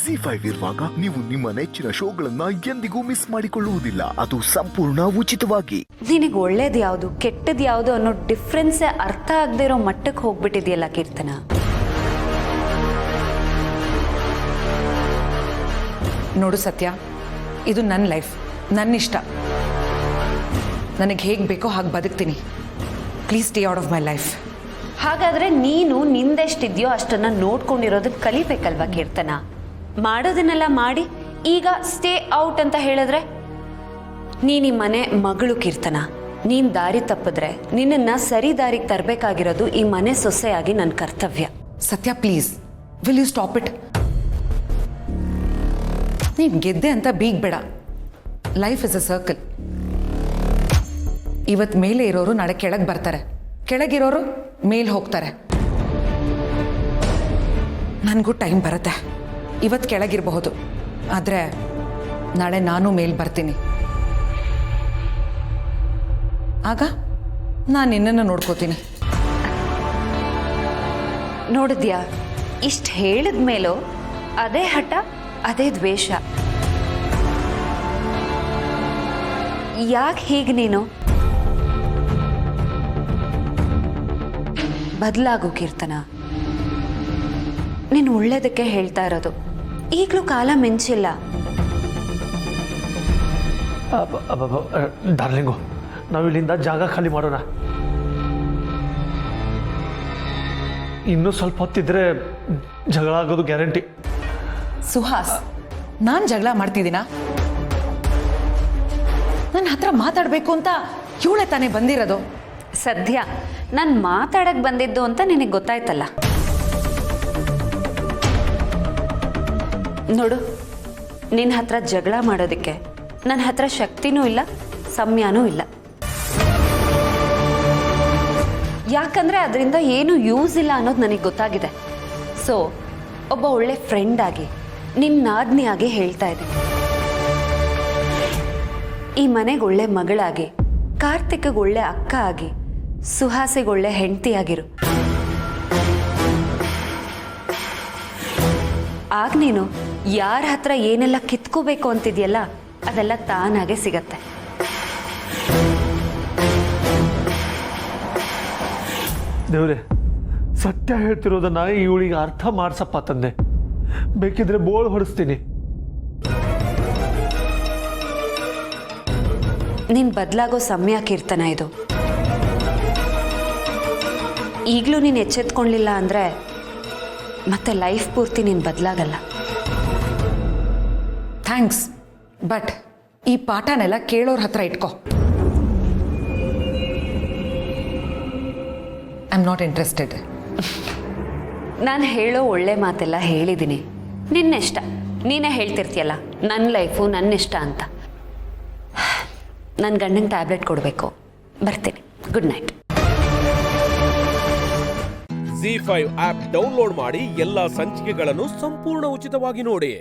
ZEE5 ಇರುವಾಗ ನೀವು ನಿಮ್ಮ ನೆಚ್ಚಿನ ಶೋಗಳನ್ನ ಎಂದಿಗೂ ಮಿಸ್ ಮಾಡಿಕೊಳ್ಳುವುದಿಲ್ಲ. ಅದು ಸಂಪೂರ್ಣ ಉಚಿತವಾಗಿ. ನಿನಗೆ ಒಳ್ಳೇದು ಯಾವುದು ಕೆಟ್ಟದ್ದು ಯಾವುದು ಅನ್ನೋ ಡಿಫ್ರೆನ್ಸೇ ಅರ್ಥ ಆಗದೆ ಇರೋ ಮಟ್ಟಕ್ಕೆ ಹೋಗ್ಬಿಟ್ಟಿದೆಯಲ್ಲ ಕೀರ್ತನ. ನೋಡು ಸತ್ಯ, ಇದು ನನ್ನ ಲೈಫ್, ನನ್ನ ಇಷ್ಟ. ನನಗೆ ಹೇಗೆ ಬೇಕೋ ಹಾಗೆ ಬದುಕ್ತೀನಿ. Please stay out of my life. ಹಾಗಾದ್ರೆ ನೀನು ನಿಂದೆಷ್ಟಿದ್ಯೋ ಅಷ್ಟನ್ನ ನೋಡ್ಕೊಂಡಿರೋದಕ್ಕೆ ಕಲಿಬೇಕಲ್ವಾ ಕೀರ್ತನ. ಮಾಡೋದನ್ನೆಲ್ಲ ಮಾಡಿ ಈಗ ಸ್ಟೇ ಔಟ್ ಅಂತ ಹೇಳಿದ್ರೆ ನೀನು ಈ ಮನೆ ಮಗಳು ಕೀರ್ತನ. ನೀನು ದಾರಿ ತಪ್ಪಿದ್ರೆ ನಿನ್ನನ್ನು ಸರಿ ದಾರಿಗೆ ತರಬೇಕಾಗಿರೋದು ಈ ಮನೆ ಸೊಸೆಯಾಗಿ ನನ್ನ ಕರ್ತವ್ಯ. Sathya please, will you stop it? ನೀನು ಗೆದ್ದೆ ಅಂತ ಬೀಗಬೇಡ. Life is a circle. ಇವತ್ತು ಮೇಲೆ ಇರೋರು ನಾಳೆ ಕೆಳಗೆ ಬರ್ತಾರೆ, ಕೆಳಗಿರೋರು ಮೇಲೆ ಹೋಗ್ತಾರೆ. ನನಗೂ ಟೈಮ್ ಬರುತ್ತೆ. ಇವತ್ತು ಕೆಳಗಿರಬಹುದು, ಆದರೆ ನಾಳೆ ನಾನು ಮೇಲೆ ಬರ್ತೀನಿ. ಆಗ ನಾನು ನಿನ್ನನ್ನು ನೋಡ್ಕೋತೀನಿ. ನೋಡಿದ್ಯಾ, ಇಷ್ಟು ಹೇಳಿದ ಮೇಲೂ ಅದೇ ಹಠ, ಅದೇ ದ್ವೇಷ. ಯಾಕೆ ಹೀಗೆ ನೀನು? ಬದಲಾಗು ಕೀರ್ತನ. ನೀನು ಒಳ್ಳೇದಕ್ಕೆ ಹೇಳ್ತಾ ಇರೋದು. ಈಗಲೂ ಕಾಲ ಮಿಂಚಿಲ್ಲ. ಡಾರ್ಲಿಂಗು, ನಾವು ಇಲ್ಲಿಂದ ಜಾಗ ಖಾಲಿ ಮಾಡೋಣ. ಇನ್ನೂ ಸ್ವಲ್ಪ ಹೊತ್ತಿದ್ರೆ ಜಗಳ ಆಗೋದು ಗ್ಯಾರಂಟಿ. ಸುಹಾಸ್, ನಾನು ಜಗಳ ಮಾಡ್ತಿದ್ದೀನಾ? ನನ್ನ ಹತ್ರ ಮಾತಾಡಬೇಕು ಅಂತ ಇವಳೆ ತಾನೇ ಬಂದಿರೋದು. ಸದ್ಯ ನಾನು ಮಾತಾಡಕ್ಕೆ ಬಂದಿದ್ದು ಅಂತ ನಿನಗೆ ಗೊತ್ತಾಯ್ತಲ್ಲ. ನೋಡು, ನಿನ್ನ ಹತ್ರ ಜಗಳ ಮಾಡೋದಕ್ಕೆ ನನ್ನ ಹತ್ರ ಶಕ್ತಿನೂ ಇಲ್ಲ, ಸಮಯನೂ ಇಲ್ಲ. ಯಾಕಂದರೆ ಅದರಿಂದ ಏನು ಯೂಸ್ ಇಲ್ಲ ಅನ್ನೋದು ನನಗೆ ಗೊತ್ತಾಗಿದೆ. ಸೊ ಒಬ್ಬ ಒಳ್ಳೆ ಫ್ರೆಂಡ್ ಆಗಿ ನಿನ್ನ ನಾದ್ನಿಯಾಗಿ ಹೇಳ್ತಾ ಇದ್ದೀನಿ, ಈ ಮನೆಗೆ ಒಳ್ಳೆ ಮಗಳಾಗಿ, ಕಾರ್ತಿಕ್ಗೆ ಒಳ್ಳೆ ಅಕ್ಕ ಆಗಿ, ಸುಹಾಸಿಗೆ ಒಳ್ಳೆ ಹೆಂಡತಿಯಾಗಿರು. ಆಗ ನೀನು ಯಾರ ಹತ್ರ ಏನೆಲ್ಲ ಕಿತ್ಕೋಬೇಕು ಅಂತಿದೆಯಲ್ಲ ಅದೆಲ್ಲ ತಾನಾಗೆ ಸಿಗತ್ತೆ. ದೇವ್ರೆ, ಸತ್ಯ ಹೇಳ್ತಿರೋದನ್ನ ಇವಳಿಗೆ ಅರ್ಥ ಮಾಡ್ಸಪ್ಪ ತಂದೆ. ಬೇಕಿದ್ರೆ ಬೋಳ್ ಹೊಡಿಸ್ತೀನಿ. ನೀನು ಬದಲಾಗೋ ಸಮಯ ಕೀರ್ತನ ಇದು. ಈಗಲೂ ನೀನು ಎಚ್ಚೆತ್ಕೊಳ್ಳಿಲ್ಲ ಅಂದರೆ ಮತ್ತೆ ಲೈಫ್ ಪೂರ್ತಿ ನೀನು ಬದಲಾಗಲ್ಲ. ಥ್ಯಾಂಕ್ಸ್, ಬಟ್ ಈ ಪಾಠನೆಲ್ಲ ಕೇಳೋರ ಹತ್ರ ಇಟ್ಕೋ. I am not interested. ನಾನು ಹೇಳೋ ಒಳ್ಳೆ ಮಾತೆಲ್ಲ ಹೇಳಿದ್ದೀನಿ. ನಿನ್ನಿಷ್ಟ. ನೀನೇ ಹೇಳ್ತಿರ್ತೀಯಲ್ಲ, ನನ್ನ ಲೈಫು ನನ್ನಿಷ್ಟ ಅಂತ. ನನ್ನ ಗಂಡಂಗೆ ಟ್ಯಾಬ್ಲೆಟ್ ಕೊಡಬೇಕು. ಬರ್ತೀನಿ. Good night. ZEE5 app download ಮಾಡಿ ಎಲ್ಲಾ ಸಂಚಿಕೆಗಳನ್ನು ಸಂಪೂರ್ಣ ಉಚಿತವಾಗಿ ನೋಡಿ.